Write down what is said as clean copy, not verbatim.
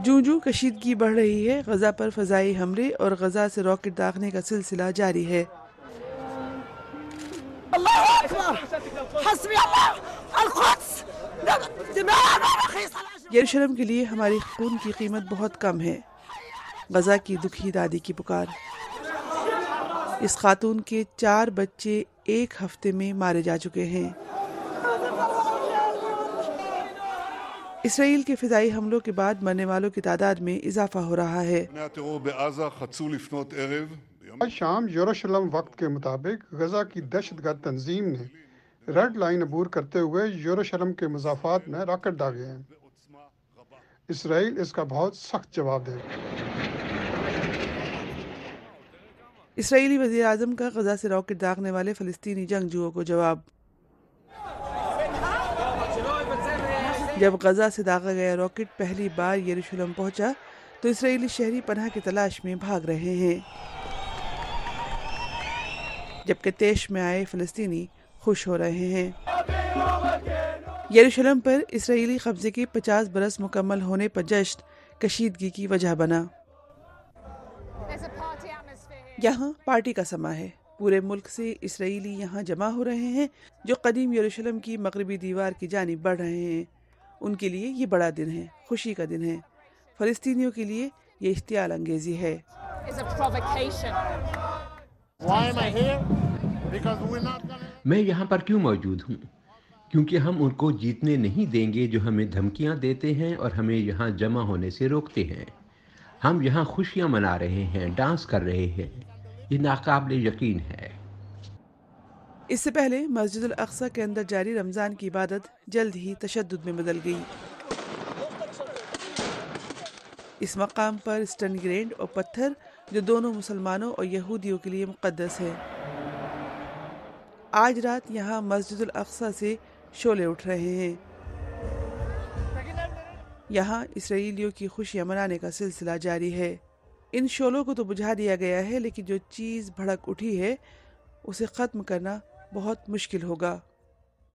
جوں جوں کشیدگی بڑھ رہی ہے، غزہ پر فضائی حملے اور غزہ سے راکٹ داغنے کا سلسلہ جاری ہے۔ اللہ اکبر، حسبی اللہ، القدس، دماءنا رخیصة۔ یروشلم کے لیے ہماری خون کی قیمت بہت کم ہے، غزہ کی دکھی دادی کی پکار۔ اس خاتون کے 4 بچے ایک ہفتے میں مارے جا چکے ہیں۔ اسرائیل کے فضائی حملوں کے بعد مرنے والوں کی تعداد میں اضافہ ہو رہا ہے۔ آج شام یروشلم وقت کے مطابق غزہ کی دہشت گرد تنظیم نے ریڈ لائن عبور کرتے ہوئے یروشلم کے مضافات میں راکٹ داغے ہیں۔ اسرائیل اس کا بہت سخت جواب دے گا۔ اسرائیلی وزیر اعظم کا غزہ سے راکٹ داغنے والے فلسطینی جنگجوؤں کو جواب۔ جب غزہ سے داغا گیا راکٹ پہلی بار یروشلم پہنچا تو اسرائیلی شہری پناہ کی تلاش میں بھاگ رہے ہیں، جبکہ طیش میں آئے فلسطینی خوش ہو رہے ہیں۔ یروشلم پر اسرائیلی قبضے کے 50 برس مکمل ہونے پر جشن کشیدگی کی وجہ بنا۔ یہاں پارٹی کا سماں ہے، پورے ملک سے اسرائیلی یہاں جمع ہو رہے ہیں جو قدیم یروشلم کی مغربی دیوار کی جانب بڑھ رہے ہیں۔ ان کے لیے یہ بڑا دن ہے، خوشی کا دن ہے۔ فلسطینیوں کے لیے یہ اشتعال انگیزی ہے۔ میں یہاں پر کیوں موجود ہوں؟ کیونکہ ہم ان کو جیتنے نہیں دیں گے جو ہمیں دھمکیاں دیتے ہیں اور ہمیں یہاں جمع ہونے سے روکتے ہیں۔ ہم یہاں خوشیاں منا رہے ہیں، ڈانس کر رہے ہیں، یہ ناقابل یقین ہے۔ اس سے پہلے مسجد الاقصی کے اندر جاری رمضان کی عبادت جلد ہی تشدد میں بدل گئی۔ اس مقام پر اسٹن گرینڈ اور پتھر جو دونوں مسلمانوں اور یہودیوں کے لیے مقدس ہے۔ آج رات یہاں مسجد الاقصی سے شعلے اٹھ رہے ہیں۔ یہاں اسرائیلیوں کی خوشیاں منانے کا سلسلہ جاری ہے۔ ان شعلوں کو تو بجھا دیا گیا ہے، لیکن جو چیز بھڑک اٹھی ہے اسے ختم کرنا بہت مشکل ہوگا۔